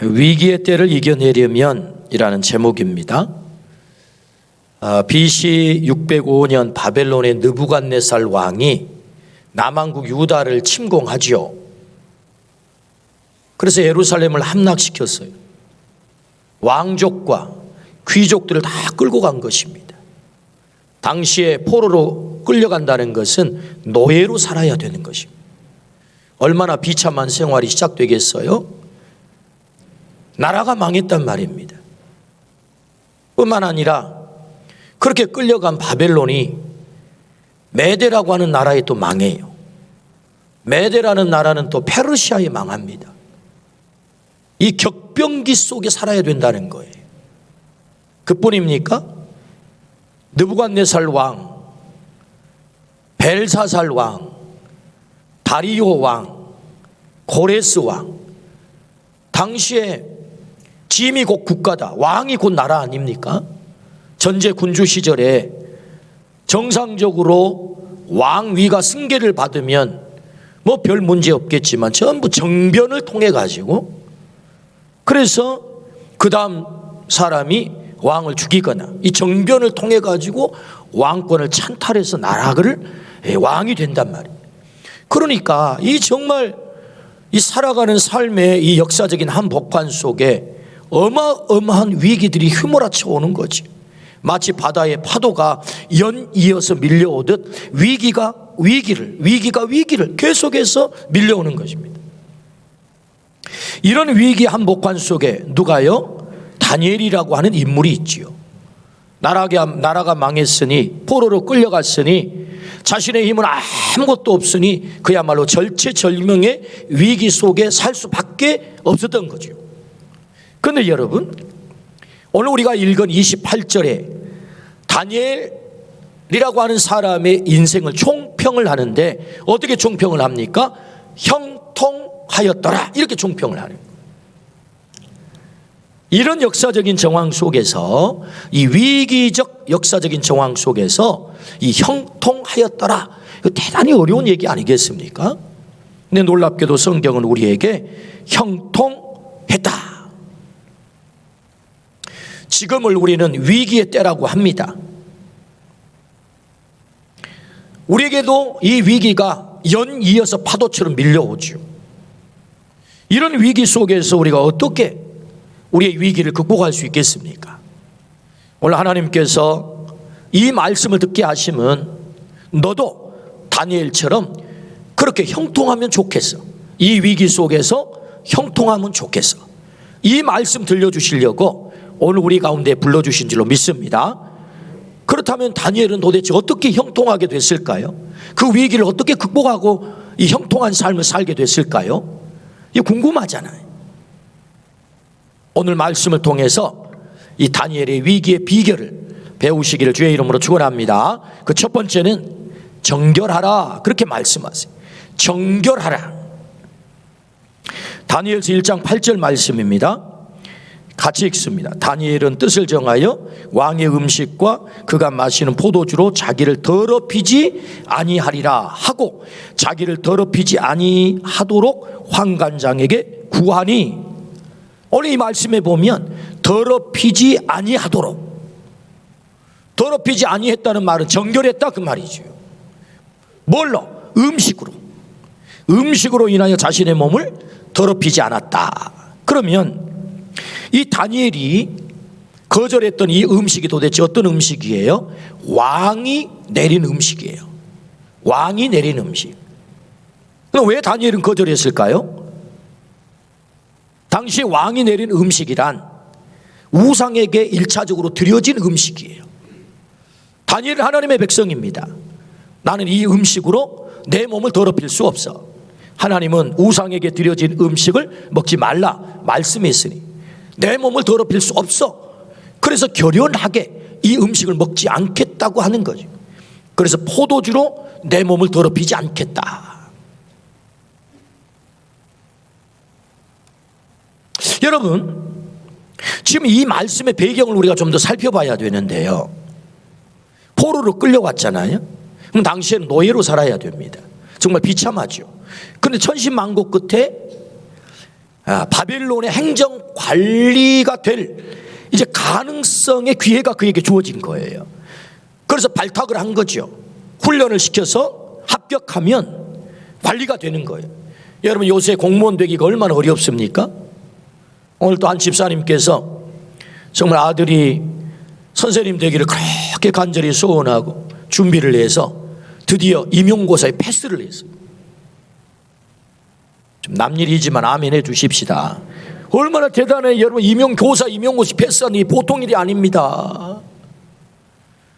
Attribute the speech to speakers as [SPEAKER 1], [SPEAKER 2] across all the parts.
[SPEAKER 1] 위기의 때를 이겨내려면 이라는 제목입니다. BC 605년 바벨론의 느부갓네살 왕이 남왕국 유다를 침공하지요. 그래서 예루살렘을 함락시켰어요. 왕족과 귀족들을 다 끌고 간 것입니다. 당시에 포로로 끌려간다는 것은 노예로 살아야 되는 것입니다. 얼마나 비참한 생활이 시작되겠어요? 나라가 망했단 말입니다. 뿐만 아니라 그렇게 끌려간 바벨론이 메대라고 하는 나라에 또 망해요. 메대라는 나라는 또 페르시아에 망합니다. 이 격변기 속에 살아야 된다는 거예요. 그뿐입니까? 느부갓네살 왕, 벨사살 왕, 다리오 왕, 고레스 왕, 당시에 짐이 곧 국가다, 왕이 곧 나라 아닙니까? 전제 군주 시절에 정상적으로 왕위가 승계를 받으면 뭐 별 문제 없겠지만 전부 정변을 통해 가지고, 그래서 그 다음 사람이 왕을 죽이거나 이 정변을 통해 가지고 왕권을 찬탈해서 나라를 왕이 된단 말이에요. 그러니까 이 정말 이 살아가는 삶의 이 역사적인 한복판 속에 어마어마한 위기들이 휘몰아쳐 오는 거지. 마치 바다의 파도가 연이어서 밀려오듯 위기가 위기를 계속해서 밀려오는 것입니다. 이런 위기 한복판 속에 누가요? 다니엘이라고 하는 인물이 있지요. 나라가 망했으니, 포로로 끌려갔으니, 자신의 힘은 아무것도 없으니 그야말로 절체절명의 위기 속에 살 수밖에 없었던 거죠. 그런데 여러분, 오늘 우리가 읽은 28절에 다니엘이라고 하는 사람의 인생을 총평을 하는데 어떻게 총평을 합니까? 형통하였더라, 이렇게 총평을 하는 거예요. 이런 역사적인 정황 속에서, 이 위기적 역사적인 정황 속에서 이 형통하였더라, 이거 대단히 어려운 얘기 아니겠습니까? 근데 놀랍게도 성경은 우리에게 형통했다, 지금을 우리는 위기의 때라고 합니다. 우리에게도 이 위기가 연이어서 파도처럼 밀려오죠. 이런 위기 속에서 우리가 어떻게 우리의 위기를 극복할 수 있겠습니까? 오늘 하나님께서 이 말씀을 듣게 하시면 너도 다니엘처럼 그렇게 형통하면 좋겠어. 이 위기 속에서 형통하면 좋겠어. 이 말씀 들려주시려고 오늘 우리 가운데 불러주신 줄로 믿습니다. 그렇다면 다니엘은 도대체 어떻게 형통하게 됐을까요? 그 위기를 어떻게 극복하고 이 형통한 삶을 살게 됐을까요? 이게 궁금하잖아요. 오늘 말씀을 통해서 이 다니엘의 위기의 비결을 배우시기를 주의 이름으로 축원합니다. 그 첫 번째는 정결하라, 그렇게 말씀하세요. 정결하라. 다니엘서 1장 8절 말씀입니다. 같이 읽습니다. 다니엘은 뜻을 정하여 왕의 음식과 그가 마시는 포도주로 자기를 더럽히지 아니하리라 하고 자기를 더럽히지 아니하도록 환관장에게 구하니, 오늘 이 말씀에 보면 더럽히지 아니하도록, 더럽히지 아니했다는 말은 정결했다 그 말이죠. 뭘로? 음식으로 인하여 자신의 몸을 더럽히지 않았다. 그러면 이 다니엘이 거절했던 이 음식이 도대체 어떤 음식이에요? 왕이 내린 음식이에요. 왕이 내린 음식. 그럼 왜 다니엘은 거절했을까요? 당시 왕이 내린 음식이란 우상에게 1차적으로 드려진 음식이에요. 다니엘은 하나님의 백성입니다. 나는 이 음식으로 내 몸을 더럽힐 수 없어. 하나님은 우상에게 드려진 음식을 먹지 말라 말씀했으니 내 몸을 더럽힐 수 없어. 그래서 결연하게 이 음식을 먹지 않겠다고 하는 거죠. 그래서 포도주로 내 몸을 더럽히지 않겠다. 여러분, 지금 이 말씀의 배경을 우리가 좀 더 살펴봐야 되는데요. 포로로 끌려왔잖아요. 그럼 당시에는 노예로 살아야 됩니다. 정말 비참하죠. 그런데 천신만고 끝에 바벨론의 행정 관리가 될 이제 가능성의 기회가 그에게 주어진 거예요. 그래서 발탁을 한 거죠. 훈련을 시켜서 합격하면 관리가 되는 거예요. 여러분, 요새 공무원 되기가 얼마나 어렵습니까? 오늘 또 한 집사님께서 정말 아들이 선생님 되기를 그렇게 간절히 소원하고 준비를 해서 드디어 임용고사에 패스를 했어요. 좀 남일이지만 아멘 해 주십시다. 얼마나 대단해. 여러분, 임용고사 패스하는 게 보통 일이 아닙니다.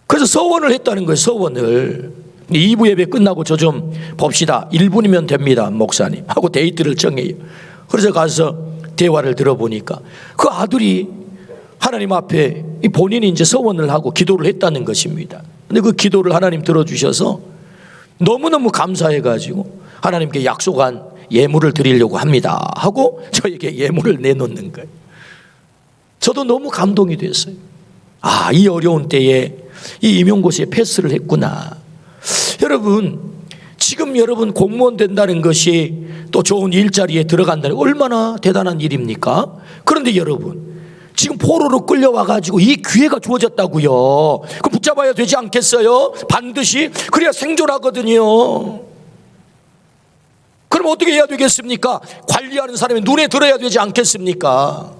[SPEAKER 1] 그래서 서원을 했다는 거예요. 서원을. 2부 예배 끝나고 저 좀 봅시다. 1분이면 됩니다, 목사님 하고 데이트를 정해요. 그래서 가서 대화를 들어보니까 그 아들이 하나님 앞에 본인이 이제 서원을 하고 기도를 했다는 것입니다. 근데 그 기도를 하나님 들어주셔서 너무너무 감사해가지고 하나님께 약속한 예물을 드리려고 합니다 하고 저에게 예물을 내놓는 거예요. 저도 너무 감동이 됐어요. 이 어려운 때에 이 임용고시에 패스를 했구나. 여러분, 지금 여러분 공무원 된다는 것이 또 좋은 일자리에 들어간다는 얼마나 대단한 일입니까? 그런데 여러분, 지금 포로로 끌려와가지고 이 기회가 주어졌다고요. 그 붙잡아야 되지 않겠어요? 반드시. 그래야 생존하거든요. 그럼 어떻게 해야 되겠습니까? 관리하는 사람이 눈에 들어야 되지 않겠습니까?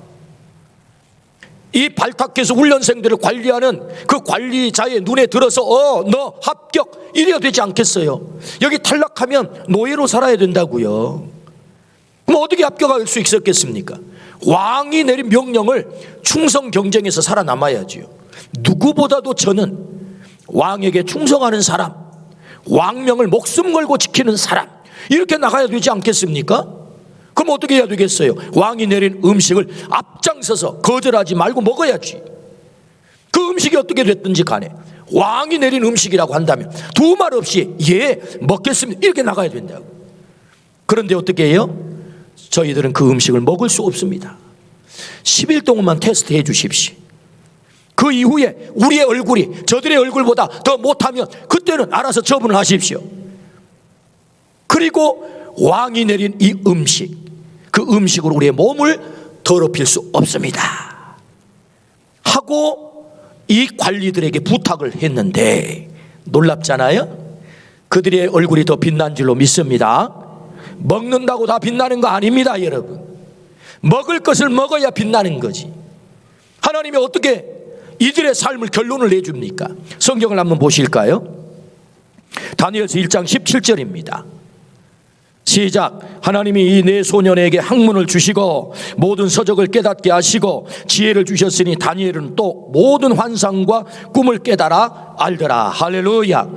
[SPEAKER 1] 이 발탁해서 훈련생들을 관리하는 그 관리자의 눈에 들어서 너 합격 이래야 되지 않겠어요? 여기 탈락하면 노예로 살아야 된다고요. 그럼 어떻게 합격할 수 있었겠습니까? 왕이 내린 명령을 충성 경쟁에서 살아남아야지요. 누구보다도 저는 왕에게 충성하는 사람, 왕명을 목숨 걸고 지키는 사람, 이렇게 나가야 되지 않겠습니까? 그럼 어떻게 해야 되겠어요? 왕이 내린 음식을 앞장서서 거절하지 말고 먹어야지. 그 음식이 어떻게 됐든지 간에 왕이 내린 음식이라고 한다면 두 말 없이 먹겠습니다 이렇게 나가야 된다고. 그런데 어떻게 해요? 저희들은 그 음식을 먹을 수 없습니다. 10일 동안만 테스트해 주십시오. 그 이후에 우리의 얼굴이 저들의 얼굴보다 더 못하면 그때는 알아서 처분을 하십시오. 그리고 왕이 내린 이 음식, 그 음식으로 우리의 몸을 더럽힐 수 없습니다 하고 이 관리들에게 부탁을 했는데, 놀랍잖아요. 그들의 얼굴이 더 빛난 줄로 믿습니다. 먹는다고 다 빛나는 거 아닙니다, 여러분. 먹을 것을 먹어야 빛나는 거지. 하나님이 어떻게 이들의 삶을 결론을 내줍니까? 성경을 한번 보실까요? 다니엘서 1장 17절입니다. 시작. 하나님이 이 네 소년에게 학문을 주시고 모든 서적을 깨닫게 하시고 지혜를 주셨으니 다니엘은 또 모든 환상과 꿈을 깨달아 알더라. 할렐루야.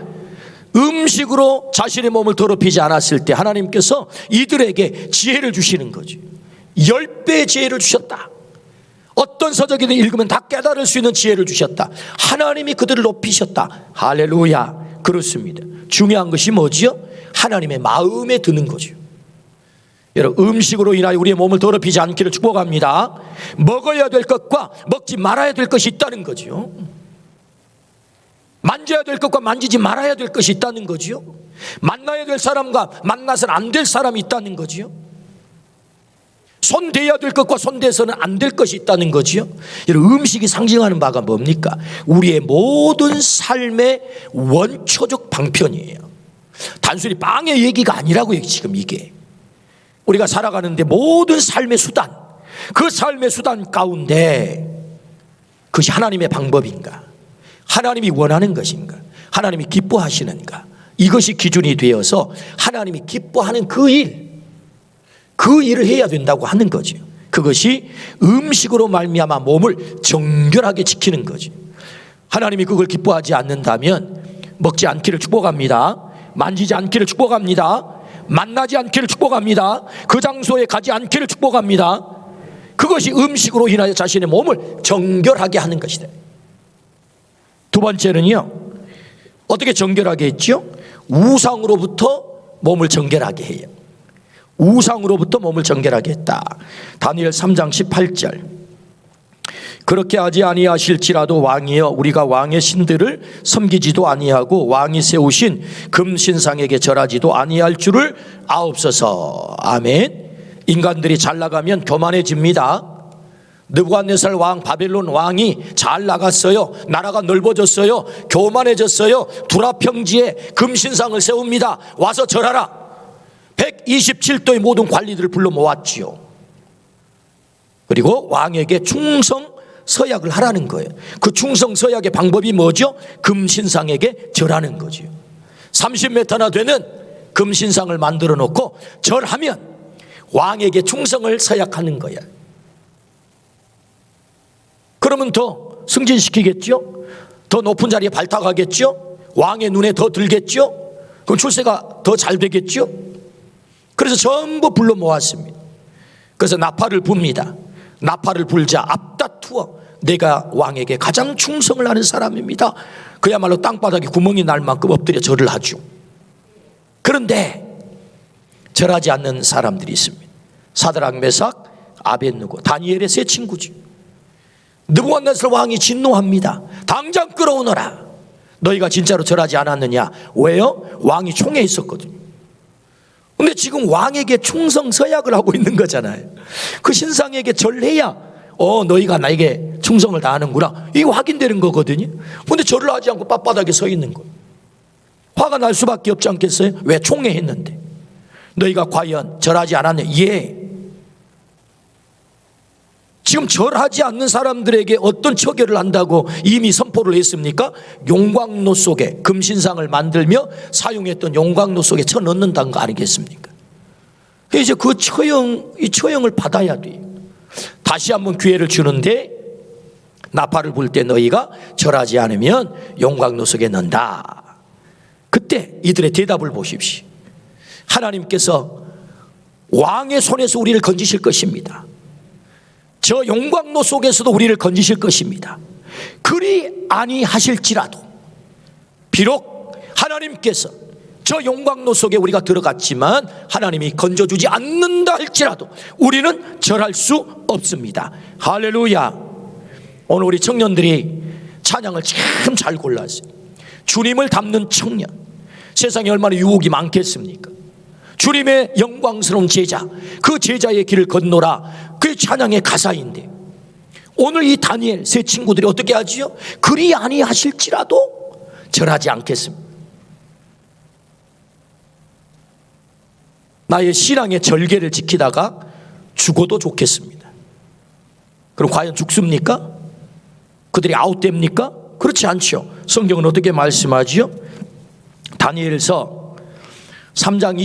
[SPEAKER 1] 음식으로 자신의 몸을 더럽히지 않았을 때 하나님께서 이들에게 지혜를 주시는 거죠. 10배의 지혜를 주셨다. 어떤 서적이든 읽으면 다 깨달을 수 있는 지혜를 주셨다. 하나님이 그들을 높이셨다. 할렐루야. 그렇습니다. 중요한 것이 뭐지요? 하나님의 마음에 드는 거죠. 여러분, 음식으로 인하여 우리의 몸을 더럽히지 않기를 축복합니다. 먹어야 될 것과 먹지 말아야 될 것이 있다는 거죠. 만져야 될 것과 만지지 말아야 될 것이 있다는 거죠. 만나야 될 사람과 만나서는 안 될 사람이 있다는 거죠. 손대야 될 것과 손대서는 안 될 것이 있다는 거죠. 여러분, 음식이 상징하는 바가 뭡니까? 우리의 모든 삶의 원초적 방편이에요. 단순히 빵의 얘기가 아니라고요. 지금 이게 우리가 살아가는데 모든 삶의 수단, 그 삶의 수단 가운데 그것이 하나님의 방법인가, 하나님이 원하는 것인가, 하나님이 기뻐하시는가, 이것이 기준이 되어서 하나님이 기뻐하는 그 일을 해야 된다고 하는 거죠. 그것이 음식으로 말미암아 몸을 정결하게 지키는 거죠. 하나님이 그걸 기뻐하지 않는다면 먹지 않기를 축복합니다. 만지지 않기를 축복합니다. 만나지 않기를 축복합니다. 그 장소에 가지 않기를 축복합니다. 그것이 음식으로 인하여 자신의 몸을 정결하게 하는 것이다. 두 번째는요, 어떻게 정결하게 했죠? 우상으로부터 몸을 정결하게 해요. 우상으로부터 몸을 정결하게 했다. 다니엘 3장 18절. 그렇게 하지 아니하실지라도 왕이여 우리가 왕의 신들을 섬기지도 아니하고 왕이 세우신 금신상에게 절하지도 아니할 줄을 아옵소서. 아멘. 인간들이 잘 나가면 교만해집니다. 느부갓네살 왕, 바벨론 왕이 잘 나갔어요. 나라가 넓어졌어요. 교만해졌어요. 두라 평지에 금신상을 세웁니다. 와서 절하라. 127도의 모든 관리들을 불러 모았지요. 그리고 왕에게 충성 서약을 하라는 거예요. 그 충성 서약의 방법이 뭐죠? 금신상에게 절하는 거죠. 30m나 되는 금신상을 만들어 놓고 절하면 왕에게 충성을 서약하는 거야. 그러면 더 승진시키겠죠? 더 높은 자리에 발탁하겠죠? 왕의 눈에 더 들겠죠? 그럼 출세가 더 잘 되겠죠? 그래서 전부 불러 모았습니다. 그래서 나팔을 붑니다. 나팔을 불자 앞다투어 내가 왕에게 가장 충성을 하는 사람입니다. 그야말로 땅바닥에 구멍이 날 만큼 엎드려 절을 하죠. 그런데 절하지 않는 사람들이 있습니다. 사드락, 메삭, 아벳느고, 다니엘의 세 친구죠. 느부갓네살 왕이 진노합니다. 당장 끌어오너라. 너희가 진짜로 절하지 않았느냐? 왜요? 왕이 총에 있었거든요. 근데 지금 왕에게 충성 서약을 하고 있는 거잖아요. 그 신상에게 절해야 너희가 나에게 충성을 다하는구나, 이게 확인되는 거거든요. 근데 절을 하지 않고 빳빳하게 서 있는 거예요. 화가 날 수밖에 없지 않겠어요? 왜? 총에 했는데. 너희가 과연 절하지 않았냐? 예. 지금 절하지 않는 사람들에게 어떤 처결을 한다고 이미 선포를 했습니까? 용광로 속에 금신상을 만들며 사용했던 용광로 속에 쳐넣는다는 거 아니겠습니까? 이제 그 이 처형을 받아야 돼요. 다시 한번 기회를 주는데 나팔을 불 때 너희가 절하지 않으면 용광로 속에 넣는다. 그때 이들의 대답을 보십시오. 하나님께서 왕의 손에서 우리를 건지실 것입니다. 저 용광로 속에서도 우리를 건지실 것입니다. 그리 아니하실지라도, 비록 하나님께서 저 용광로 속에 우리가 들어갔지만 하나님이 건져주지 않는다 할지라도 우리는 절할 수 없습니다. 할렐루야. 오늘 우리 청년들이 찬양을 참 잘 골랐어요. 주님을 닮는 청년. 세상에 얼마나 유혹이 많겠습니까? 주님의 영광스러운 제자, 그 제자의 길을 건너라, 그 찬양의 가사인데 오늘 이 다니엘 세 친구들이 어떻게 하지요? 그리 아니하실지라도 절하지 않겠습니다. 나의 신앙의 절개를 지키다가 죽어도 좋겠습니다. 그럼 과연 죽습니까? 그들이 아웃됩니까? 그렇지 않죠. 성경은 어떻게 말씀하지요? 다니엘서 3장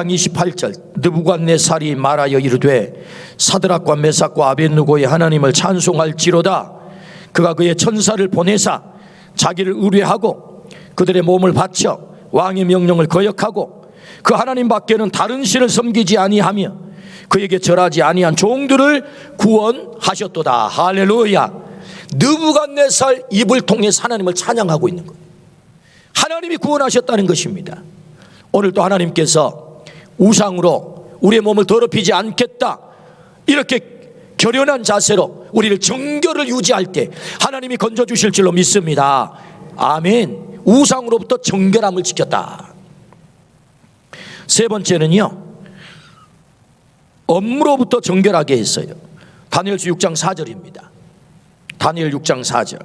[SPEAKER 1] 28절 느부갓네살이 말하여 이르되 사드락과 메삭과 아벳느고의 하나님을 찬송할지로다. 그가 그의 천사를 보내사 자기를 의뢰하고 그들의 몸을 바쳐 왕의 명령을 거역하고 그 하나님 밖에는 다른 신을 섬기지 아니하며 그에게 절하지 아니한 종들을 구원하셨도다. 할렐루야. 느부갓네살 입을 통해서 하나님을 찬양하고 있는 거예요. 하나님이 구원하셨다는 것입니다. 오늘도 하나님께서 우상으로 우리의 몸을 더럽히지 않겠다, 이렇게 결연한 자세로 우리를 정결을 유지할 때 하나님이 건져주실 줄로 믿습니다. 아멘. 우상으로부터 정결함을 지켰다. 세 번째는요, 업무로부터 정결하게 했어요. 다니엘서 6장 4절입니다. 다니엘 6장 4절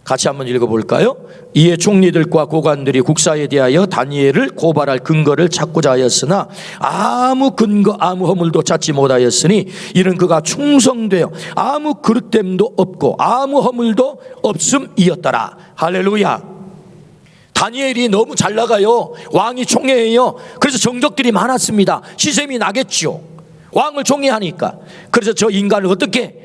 [SPEAKER 1] 같이 한번 읽어볼까요? 이에 총리들과 고관들이 국사에 대하여 다니엘을 고발할 근거를 찾고자 하였으나 아무 근거 아무 허물도 찾지 못하였으니 이는 그가 충성되어 아무 그릇됨도 없고 아무 허물도 없음이었더라. 할렐루야. 다니엘이 너무 잘 나가요. 왕이 총애해요. 그래서 정적들이 많았습니다. 시샘이 나겠죠. 왕을 총애하니까. 그래서 저 인간을 어떻게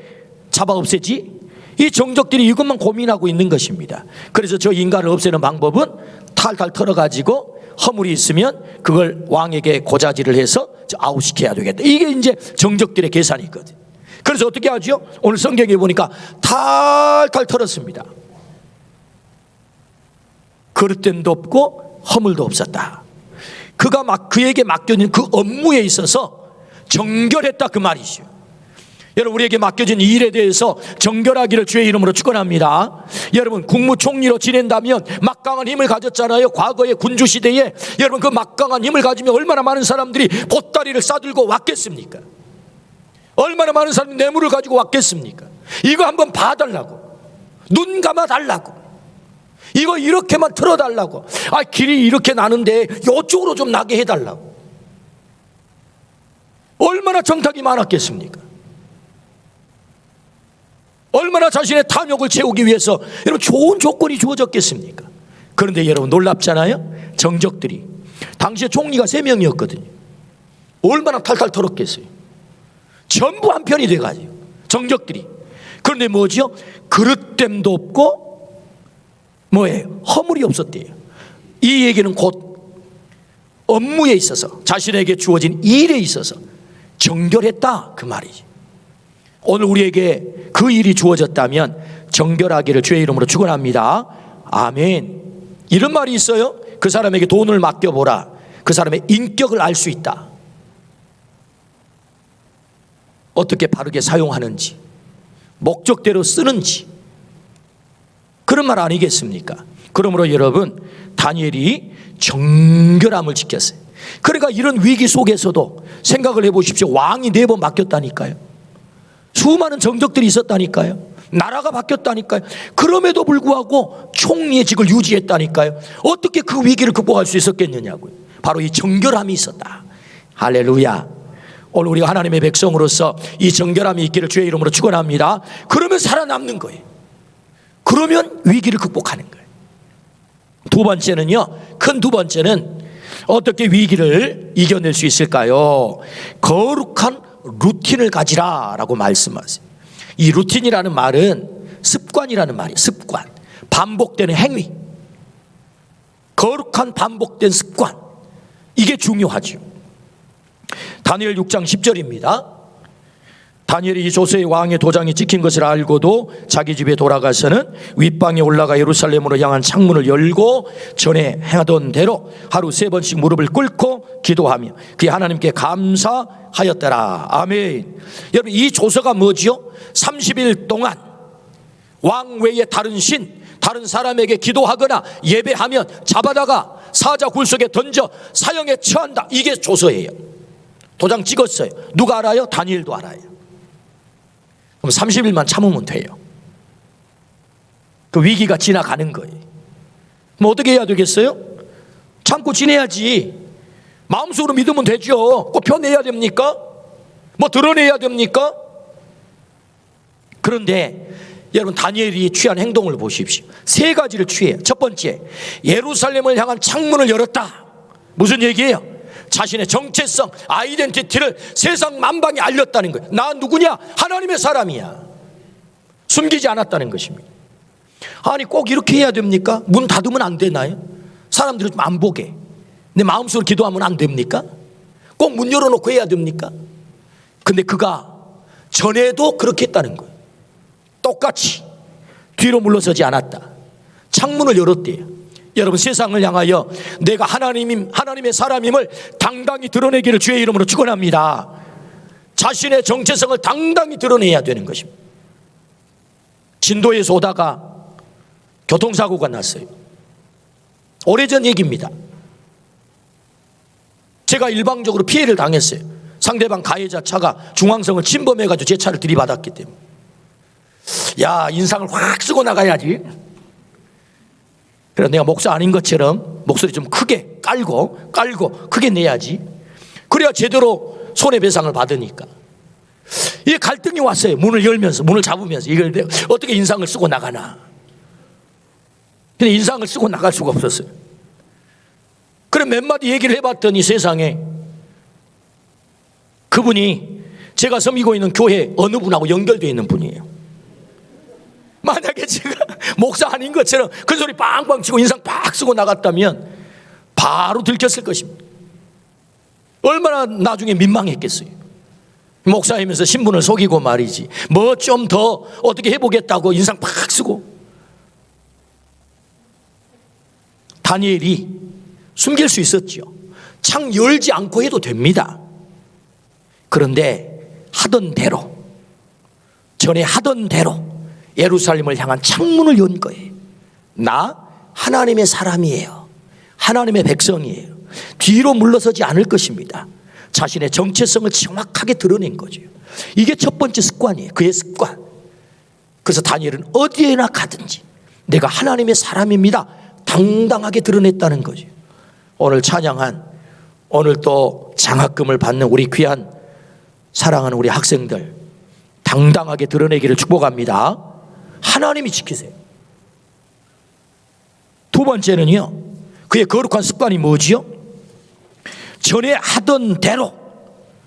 [SPEAKER 1] 잡아 없애지? 이 정적들이 이것만 고민하고 있는 것입니다. 그래서 저 인간을 없애는 방법은 탈탈 털어가지고 허물이 있으면 그걸 왕에게 고자질을 해서 아웃시켜야 되겠다. 이게 이제 정적들의 계산이 있거든. 그래서 어떻게 하죠? 오늘 성경에 보니까 탈탈 털었습니다. 그릇됨도 없고 허물도 없었다. 그에게 맡겨진 그 업무에 있어서 정결했다, 그 말이죠. 여러분, 우리에게 맡겨진 이 일에 대해서 정결하기를 주의 이름으로 축원합니다. 여러분, 국무총리로 지낸다면 막강한 힘을 가졌잖아요. 과거의 군주시대에 여러분, 그 막강한 힘을 가지며 얼마나 많은 사람들이 보따리를 싸들고 왔겠습니까? 얼마나 많은 사람이 뇌물을 가지고 왔겠습니까? 이거 한번 봐달라고, 눈 감아달라고, 이거 이렇게만 틀어달라고, 길이 이렇게 나는데 이쪽으로 좀 나게 해달라고. 얼마나 정탁이 많았겠습니까? 얼마나 자신의 탐욕을 채우기 위해서 여러분 좋은 조건이 주어졌겠습니까? 그런데 여러분, 놀랍잖아요. 정적들이, 당시에 총리가 3명이었거든요 얼마나 탈탈 털었겠어요. 전부 한편이 돼가지고 정적들이. 그런데 뭐죠? 그릇됨도 없고 뭐예요? 허물이 없었대요. 이 얘기는 곧 업무에 있어서, 자신에게 주어진 일에 있어서 정결했다, 그 말이지. 오늘 우리에게 그 일이 주어졌다면 정결하기를 주의 이름으로 축원합니다. 아멘. 이런 말이 있어요. 그 사람에게 돈을 맡겨보라. 그 사람의 인격을 알 수 있다. 어떻게 바르게 사용하는지, 목적대로 쓰는지, 그런 말 아니겠습니까? 그러므로 여러분, 다니엘이 정결함을 지켰어요. 그러니까 이런 위기 속에서도 생각을 해보십시오. 왕이 4번 맡겼다니까요. 수많은 정적들이 있었다니까요. 나라가 바뀌었다니까요. 그럼에도 불구하고 총리의 직을 유지했다니까요. 어떻게 그 위기를 극복할 수 있었겠느냐고요. 바로 이 정결함이 있었다. 할렐루야. 오늘 우리가 하나님의 백성으로서 이 정결함이 있기를 주의 이름으로 축원합니다. 그러면 살아남는 거예요. 그러면 위기를 극복하는 거예요. 두 번째는요, 큰 두 번째는 어떻게 위기를 이겨낼 수 있을까요? 거룩한 루틴을 가지라 라고 말씀하세요. 이 루틴이라는 말은 습관이라는 말이에요. 습관, 반복되는 행위, 거룩한 반복된 습관, 이게 중요하죠. 다니엘 6장 10절입니다 다니엘이 이 조세의 왕의 도장이 찍힌 것을 알고도 자기 집에 돌아가서는 윗방에 올라가 예루살렘으로 향한 창문을 열고 전에 행하던 대로 하루 3번씩 무릎을 꿇고 기도하며 그의 하나님께 감사하였더라. 아멘. 여러분, 이 조서가 뭐지요? 30일 동안 왕 외에 다른 사람에게 기도하거나 예배하면 잡아다가 사자 굴 속에 던져 사형에 처한다. 이게 조서예요. 도장 찍었어요. 누가 알아요? 다니엘도 알아요. 그럼 30일만 참으면 돼요. 그 위기가 지나가는 거예요. 그럼 어떻게 해야 되겠어요? 참고 지내야지. 마음속으로 믿으면 되죠. 꼭 펴내야 됩니까? 뭐 드러내야 됩니까? 그런데 여러분, 다니엘이 취한 행동을 보십시오. 3가지를 취해요. 첫 번째, 예루살렘을 향한 창문을 열었다. 무슨 얘기예요? 자신의 정체성, 아이덴티티를 세상 만방에 알렸다는 거예요. 나 누구냐? 하나님의 사람이야. 숨기지 않았다는 것입니다. 아니, 꼭 이렇게 해야 됩니까? 문 닫으면 안 되나요? 사람들이 좀 안 보게. 내 마음속으로 기도하면 안 됩니까? 꼭 문 열어놓고 해야 됩니까? 근데 그가 전에도 그렇게 했다는 거예요. 똑같이 뒤로 물러서지 않았다. 창문을 열었대요. 여러분, 세상을 향하여 내가 하나님의 사람임을 당당히 드러내기를 주의 이름으로 축원합니다. 자신의 정체성을 당당히 드러내야 되는 것입니다. 진도에서 오다가 교통사고가 났어요. 오래전 얘기입니다. 제가 일방적으로 피해를 당했어요. 상대방 가해자 차가 중앙선을 침범해가지고 제 차를 들이받았기 때문에. 야, 인상을 확 쓰고 나가야지. 그래서 내가 목사 아닌 것처럼 목소리 좀 크게 깔고 크게 내야지. 그래야 제대로 손해배상을 받으니까. 이게 갈등이 왔어요. 문을 열면서, 문을 잡으면서 이걸 어떻게 인상을 쓰고 나가나. 근데 인상을 쓰고 나갈 수가 없었어요. 그래 몇 마디 얘기를 해봤더니 세상에 그분이 제가 섬기고 있는 교회 어느 분하고 연결되어 있는 분이에요. 만약에 제가 목사 아닌 것처럼 큰 소리 빵빵 치고 인상 팍 쓰고 나갔다면 바로 들켰을 것입니다. 얼마나 나중에 민망했겠어요. 목사이면서 신분을 속이고 말이지, 뭐 좀 더 어떻게 해보겠다고 인상 팍 쓰고. 다니엘이 숨길 수 있었죠. 창 열지 않고 해도 됩니다. 그런데 하던 대로 전에 하던 대로 예루살렘을 향한 창문을 연 거예요. 나 하나님의 사람이에요. 하나님의 백성이에요. 뒤로 물러서지 않을 것입니다. 자신의 정체성을 정확하게 드러낸 거죠. 이게 첫 번째 습관이에요. 그의 습관. 그래서 다니엘은 어디에나 가든지 내가 하나님의 사람입니다, 당당하게 드러냈다는 거죠. 오늘 찬양한, 오늘 또 장학금을 받는 우리 귀한 사랑하는 우리 학생들, 당당하게 드러내기를 축복합니다. 하나님이 지키세요. 두 번째는요, 그의 거룩한 습관이 뭐지요? 전에 하던 대로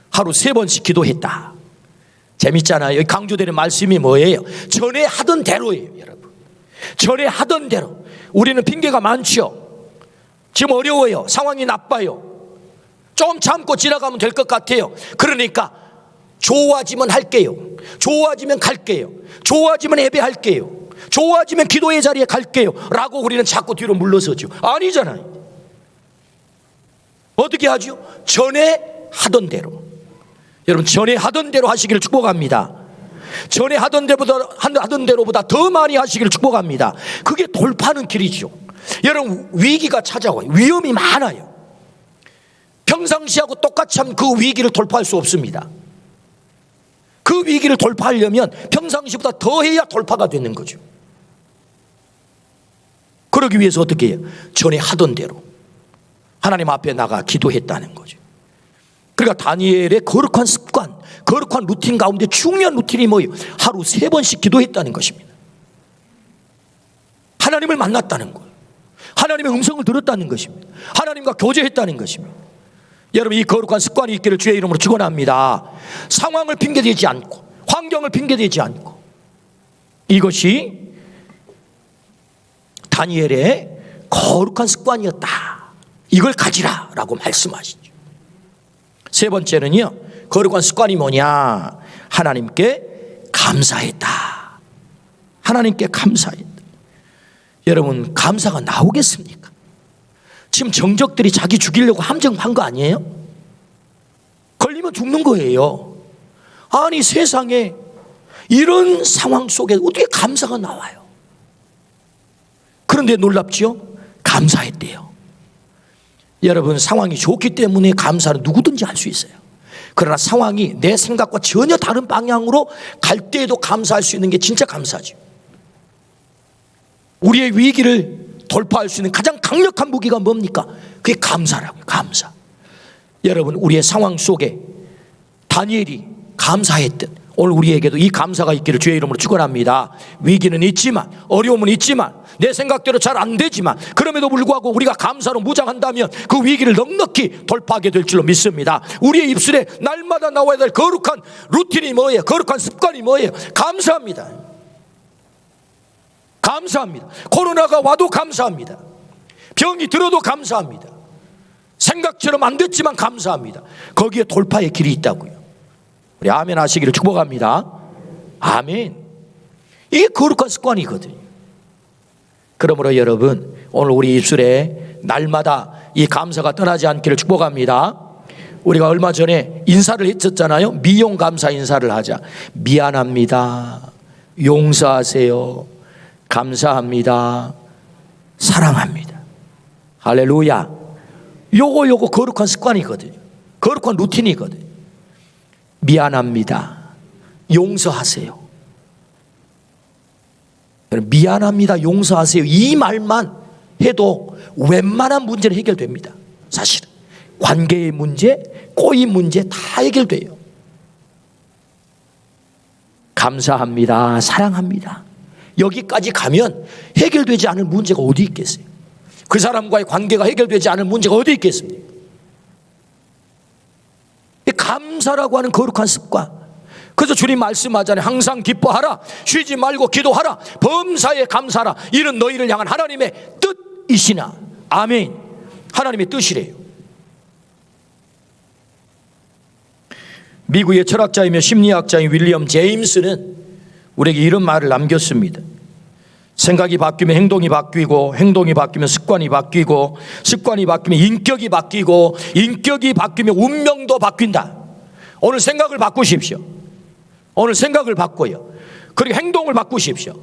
[SPEAKER 1] 하루 3번씩 기도했다. 재밌잖아요. 강조되는 말씀이 뭐예요? 전에 하던 대로예요, 여러분. 전에 하던 대로. 우리는 핑계가 많죠. 지금 어려워요. 상황이 나빠요. 좀 참고 지나가면 될 것 같아요. 그러니까 좋아지면 할게요. 좋아지면 갈게요. 좋아지면 예배할게요. 좋아지면 기도의 자리에 갈게요 라고 우리는 자꾸 뒤로 물러서죠. 아니잖아요. 어떻게 하죠? 전에 하던 대로. 여러분, 전에 하던 대로 하시기를 축복합니다. 전에 하던 대로보다 더 많이 하시기를 축복합니다. 그게 돌파하는 길이죠. 여러분, 위기가 찾아와요. 위험이 많아요. 평상시하고 똑같이 하면 그 위기를 돌파할 수 없습니다. 그 위기를 돌파하려면 평상시보다 더 해야 돌파가 되는 거죠. 그러기 위해서 어떻게 해요? 전에 하던 대로 하나님 앞에 나가 기도했다는 거죠. 그러니까 다니엘의 거룩한 습관, 거룩한 루틴 가운데 중요한 루틴이 뭐예요? 하루 3번씩 기도했다는 것입니다. 하나님을 만났다는 거예요. 하나님의 음성을 들었다는 것입니다. 하나님과 교제했다는 것입니다. 여러분, 이 거룩한 습관이 있기를 주의 이름으로 축원합니다. 상황을 핑계대지 않고, 환경을 핑계대지 않고, 이것이 다니엘의 거룩한 습관이었다. 이걸 가지라 라고 말씀하시죠. 세 번째는요, 거룩한 습관이 뭐냐? 하나님께 감사했다. 하나님께 감사했다. 여러분, 감사가 나오겠습니까? 지금 정적들이 자기 죽이려고 함정한 거 아니에요? 걸리면 죽는 거예요. 아니, 세상에 이런 상황 속에 어떻게 감사가 나와요? 그런데 놀랍지요? 감사했대요. 여러분, 상황이 좋기 때문에 감사는 누구든지 할 수 있어요. 그러나 상황이 내 생각과 전혀 다른 방향으로 갈 때에도 감사할 수 있는 게 진짜 감사죠. 우리의 위기를 돌파할 수 있는 가장 강력한 무기가 뭡니까? 그게 감사라고요. 감사. 여러분, 우리의 상황 속에 다니엘이 감사했듯 오늘 우리에게도 이 감사가 있기를 주의 이름으로 축원합니다. 위기는 있지만, 어려움은 있지만, 내 생각대로 잘 안 되지만, 그럼에도 불구하고 우리가 감사로 무장한다면 그 위기를 넉넉히 돌파하게 될 줄로 믿습니다. 우리의 입술에 날마다 나와야 될 거룩한 루틴이 뭐예요? 거룩한 습관이 뭐예요? 감사합니다. 감사합니다. 코로나가 와도 감사합니다. 병이 들어도 감사합니다. 생각처럼 안 됐지만 감사합니다. 거기에 돌파의 길이 있다고요. 우리 아멘 하시기를 축복합니다. 아멘. 이게 거룩한 습관이거든요. 그러므로 여러분, 오늘 우리 입술에 날마다 이 감사가 떠나지 않기를 축복합니다. 우리가 얼마 전에 인사를 했었잖아요. 미용 감사 인사를 하자. 미안합니다. 용서하세요. 감사합니다. 사랑합니다. 할렐루야. 요거 거룩한 습관이거든요. 거룩한 루틴이거든요. 미안합니다. 용서하세요. 미안합니다. 용서하세요. 이 말만 해도 웬만한 문제는 해결됩니다. 사실은 관계의 문제, 꼬임 문제 다 해결돼요. 감사합니다. 사랑합니다. 여기까지 가면 해결되지 않을 문제가 어디 있겠어요? 그 사람과의 관계가 해결되지 않을 문제가 어디 있겠습니까? 감사라고 하는 거룩한 습관. 그래서 주님 말씀하잖아요. 항상 기뻐하라, 쉬지 말고 기도하라, 범사에 감사하라. 이런 너희를 향한 하나님의 뜻이시나. 아멘. 하나님의 뜻이래요. 미국의 철학자이며 심리학자인 윌리엄 제임스는 우리에게 이런 말을 남겼습니다. 생각이 바뀌면 행동이 바뀌고, 행동이 바뀌면 습관이 바뀌고, 습관이 바뀌면 인격이 바뀌고, 인격이 바뀌면 운명도 바뀐다. 오늘 생각을 바꾸십시오. 오늘 생각을 바꿔요. 그리고 행동을 바꾸십시오.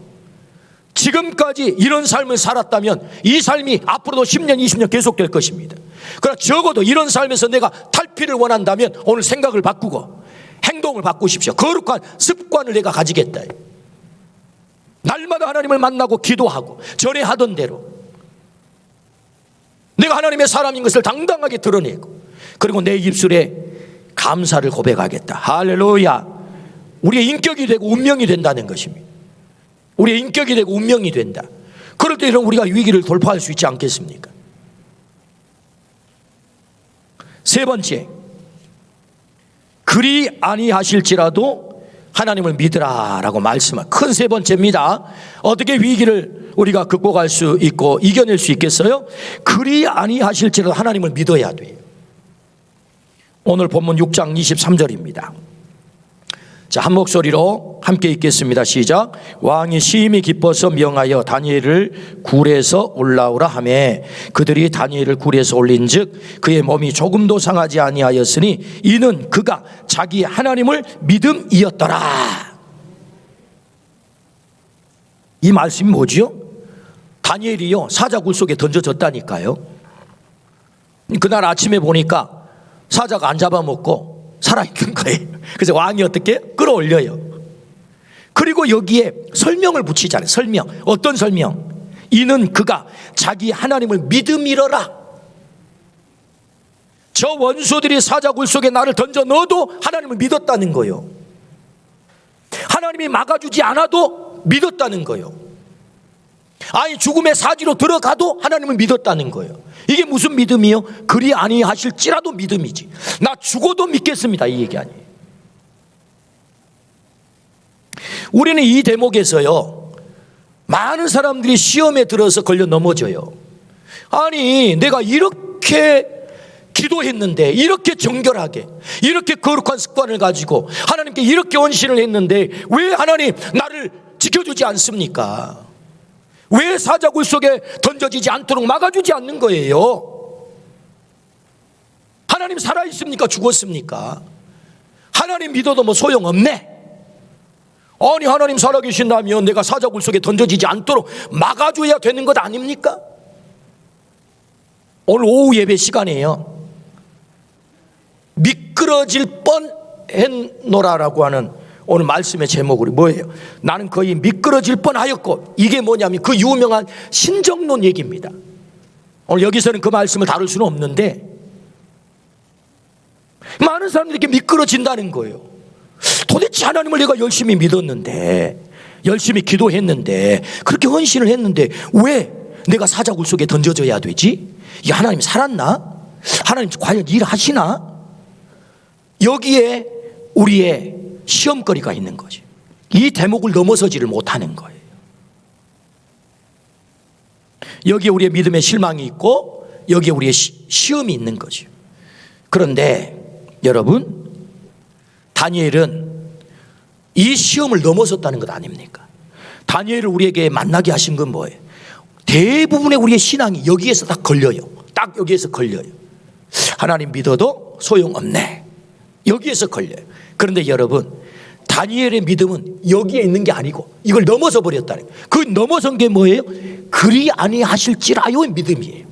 [SPEAKER 1] 지금까지 이런 삶을 살았다면 이 삶이 앞으로도 10년, 20년 계속될 것입니다. 그러나 적어도 이런 삶에서 내가 탈피를 원한다면 오늘 생각을 바꾸고 행동을 바꾸십시오. 거룩한 습관을 내가 가지겠다. 날마다 하나님을 만나고 기도하고 전에 하던 대로 내가 하나님의 사람인 것을 당당하게 드러내고, 그리고 내 입술에 감사를 고백하겠다. 할렐루야. 우리의 인격이 되고 운명이 된다는 것입니다. 우리의 인격이 되고 운명이 된다. 그럴 때 이런 우리가 위기를 돌파할 수 있지 않겠습니까? 세 번째, 그리 아니하실지라도 하나님을 믿으라라고 말씀한 큰 세 번째입니다. 어떻게 위기를 우리가 극복할 수 있고 이겨낼 수 있겠어요? 그리 아니하실지라도 하나님을 믿어야 돼요. 오늘 본문 6장 23절입니다. 자, 한 목소리로 함께 읽겠습니다. 시작. 왕이 심히 기뻐서 명하여 다니엘을 굴에서 올라오라 하매 그들이 다니엘을 굴에서 올린즉 그의 몸이 조금도 상하지 아니하였으니 이는 그가 자기 하나님을 믿음이었더라. 이 말씀이 뭐지요? 다니엘이요, 사자굴 속에 던져졌다니까요. 그날 아침에 보니까 사자가 안 잡아먹고 살아있는 거예요. 그래서 왕이 어떻게 끌어올려요. 그리고 여기에 설명을 붙이잖아요. 설명. 어떤 설명? 이는 그가 자기 하나님을 믿음이러라. 저 원수들이 사자굴 속에 나를 던져 넣어도 하나님을 믿었다는 거예요. 하나님이 막아주지 않아도 믿었다는 거예요. 아니 죽음의 사지로 들어가도 하나님을 믿었다는 거예요. 이게 무슨 믿음이요? 그리 아니하실지라도 믿음이지. 나 죽어도 믿겠습니다, 이 얘기 아니에요. 우리는 이 대목에서요, 많은 사람들이 시험에 들어서 걸려 넘어져요. 아니 내가 이렇게 기도했는데, 이렇게 정결하게, 이렇게 거룩한 습관을 가지고 하나님께 이렇게 헌신을 했는데 왜 하나님 나를 지켜주지 않습니까? 왜 사자굴 속에 던져지지 않도록 막아주지 않는 거예요? 하나님 살아있습니까? 죽었습니까? 하나님 믿어도 뭐 소용없네? 아니 하나님 살아계신다면 내가 사자굴 속에 던져지지 않도록 막아줘야 되는 것 아닙니까? 오늘 오후 예배 시간이에요. 미끄러질 뻔했노라라고 하는 오늘 말씀의 제목이 뭐예요? 나는 거의 미끄러질 뻔하였고, 이게 뭐냐면 그 유명한 신정론 얘기입니다. 오늘 여기서는 그 말씀을 다룰 수는 없는데 많은 사람들이 이렇게 미끄러진다는 거예요. 도대체 하나님을 내가 열심히 믿었는데, 열심히 기도했는데, 그렇게 헌신을 했는데 왜 내가 사자굴 속에 던져져야 되지? 이 하나님 살았나? 하나님 과연 일하시나? 여기에 우리의 시험거리가 있는 거죠. 이 대목을 넘어서지를 못하는 거예요. 여기에 우리의 믿음의 실망이 있고 여기에 우리의 시험이 있는 거죠. 그런데 여러분, 다니엘은 이 시험을 넘어섰다는 것 아닙니까? 다니엘을 우리에게 만나게 하신 건 뭐예요? 대부분의 우리의 신앙이 여기에서 딱 걸려요. 딱 여기에서 걸려요. 하나님 믿어도 소용없네. 여기에서 걸려요. 그런데 여러분, 다니엘의 믿음은 여기에 있는 게 아니고 이걸 넘어서 버렸다는 거예요. 그 넘어선 게 뭐예요? 그리 아니하실지라요의 믿음이에요.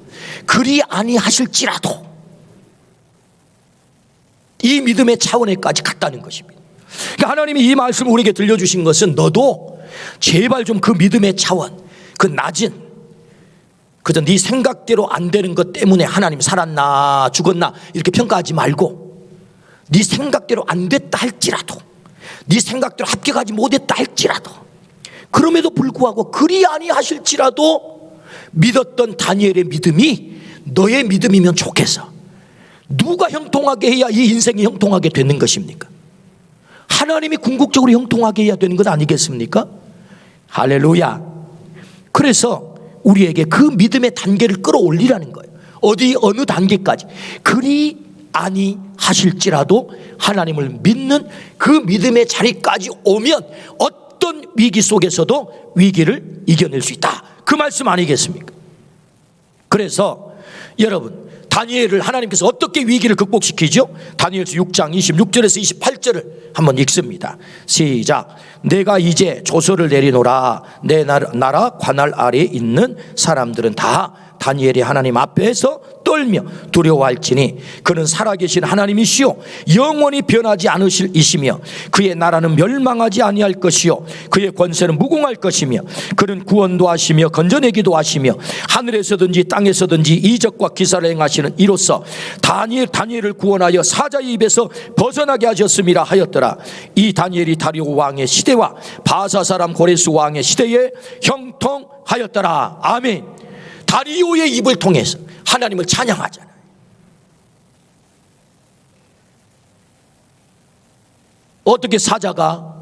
[SPEAKER 1] 그리 아니하실지라도, 이 믿음의 차원에까지 갔다는 것입니다. 그러니까 하나님이 이 말씀을 우리에게 들려주신 것은 너도 제발 좀 그 믿음의 차원, 그 낮은, 그저 네 생각대로 안 되는 것 때문에 하나님 살았나 죽었나 이렇게 평가하지 말고, 네 생각대로 안 됐다 할지라도, 네 생각대로 합격하지 못했다 할지라도, 그럼에도 불구하고 그리 아니하실지라도 믿었던 다니엘의 믿음이 너의 믿음이면 좋겠어. 누가 형통하게 해야 이 인생이 형통하게 되는 것입니까? 하나님이 궁극적으로 형통하게 해야 되는 것 아니겠습니까? 할렐루야. 그래서 우리에게 그 믿음의 단계를 끌어올리라는 거예요. 어디 어느 단계까지? 그리 아니하실지라도 하나님을 믿는 그 믿음의 자리까지 오면 어떤 위기 속에서도 위기를 이겨낼 수 있다, 그 말씀 아니겠습니까? 그래서 여러분, 다니엘을 하나님께서 어떻게 위기를 극복시키죠? 다니엘서 6장 26절에서 28절을 한번 읽습니다. 시작. 내가 이제 조서를 내리노라. 내 나라 관할 아래에 있는 사람들은 다 다니엘이 하나님 앞에서 떨며 두려워할지니 그는 살아계신 하나님이시요 영원히 변하지 않으실 이시며 그의 나라는 멸망하지 아니할 것이요 그의 권세는 무궁할 것이며 그는 구원도 하시며 건져내기도 하시며 하늘에서든지 땅에서든지 이적과 기사를 행하시는 이로써 다니엘을 구원하여 사자의 입에서 벗어나게 하셨음이라 하였더라. 이 다니엘이 다리오 왕의 시대와 바사 사람 고레스 왕의 시대에 형통하였더라. 아멘. 다리오의 입을 통해서 하나님을 찬양하잖아요. 어떻게 사자가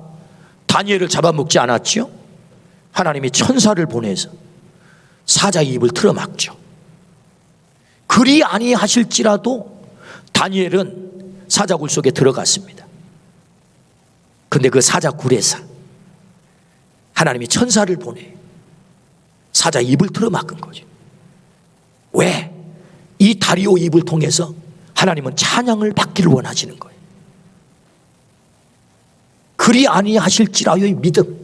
[SPEAKER 1] 다니엘을 잡아먹지 않았죠? 하나님이 천사를 보내서 사자의 입을 틀어막죠. 그리 아니하실지라도 다니엘은 사자굴 속에 들어갔습니다. 그런데 그 사자굴에서 하나님이 천사를 보내 사자의 입을 틀어막은 거죠. 왜? 이 다리오 입을 통해서 하나님은 찬양을 받기를 원하시는 거예요. 그리 아니하실지라요의 믿음.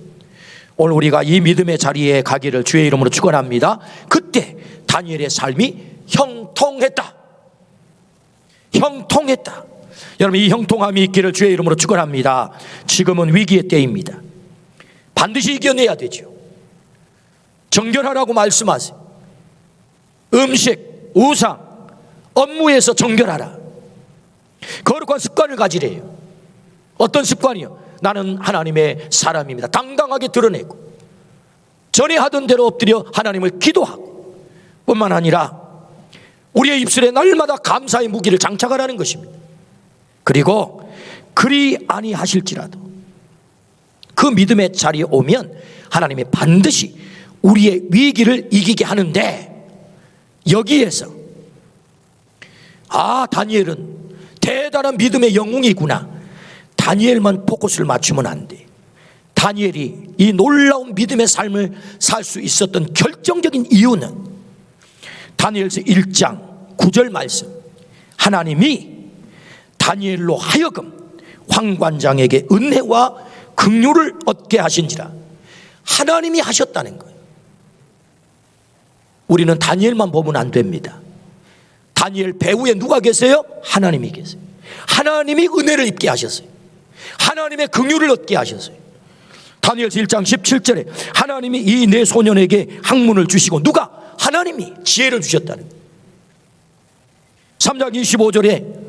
[SPEAKER 1] 오늘 우리가 이 믿음의 자리에 가기를 주의 이름으로 축원합니다. 그때 다니엘의 삶이 형통했다. 형통했다. 여러분, 이 형통함이 있기를 주의 이름으로 축원합니다. 지금은 위기의 때입니다. 반드시 이겨내야 되죠. 정결하라고 말씀하세요. 음식, 우상, 업무에서 정결하라. 거룩한 습관을 가지래요. 어떤 습관이요? 나는 하나님의 사람입니다. 당당하게 드러내고 전에 하던 대로 엎드려 하나님을 기도하고 뿐만 아니라 우리의 입술에 날마다 감사의 무기를 장착하라는 것입니다. 그리고 그리 아니하실지라도 그 믿음의 자리에 오면 하나님이 반드시 우리의 위기를 이기게 하는데, 여기에서 다니엘은 대단한 믿음의 영웅이구나, 다니엘만 포커스를 맞추면 안 돼. 다니엘이 이 놀라운 믿음의 삶을 살 수 있었던 결정적인 이유는 다니엘서 1장 9절 말씀, 하나님이 다니엘로 하여금 황관장에게 은혜와 긍휼을 얻게 하신지라. 하나님이 하셨다는 거예요. 우리는 다니엘만 보면 안 됩니다. 다니엘 배후에 누가 계세요? 하나님이 계세요. 하나님이 은혜를 입게 하셨어요. 하나님의 긍휼을 얻게 하셨어요. 다니엘서 1장 17절에 하나님이 이 네 소년에게 학문을 주시고, 누가? 하나님이 지혜를 주셨다는 거예요. 3장 25절에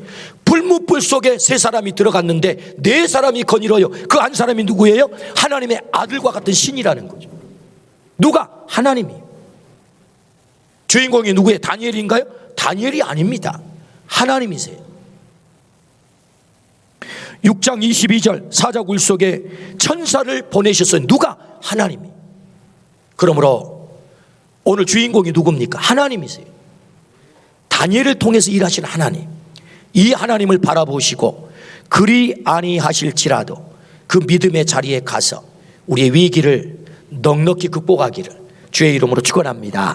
[SPEAKER 1] 불무불 속에 세 사람이 들어갔는데 네 사람이 거닐어요. 그 한 사람이 누구예요? 하나님의 아들과 같은 신이라는 거죠. 누가? 하나님이. 주인공이 누구예요? 다니엘인가요? 다니엘이 아닙니다. 하나님이세요. 6장 22절 사자굴 속에 천사를 보내셨어요. 누가? 하나님이. 그러므로 오늘 주인공이 누굽니까? 하나님이세요. 다니엘을 통해서 일하시는 하나님, 이 하나님을 바라보시고 그리 아니하실지라도 그 믿음의 자리에 가서 우리의 위기를 넉넉히 극복하기를 주의 이름으로 축원합니다.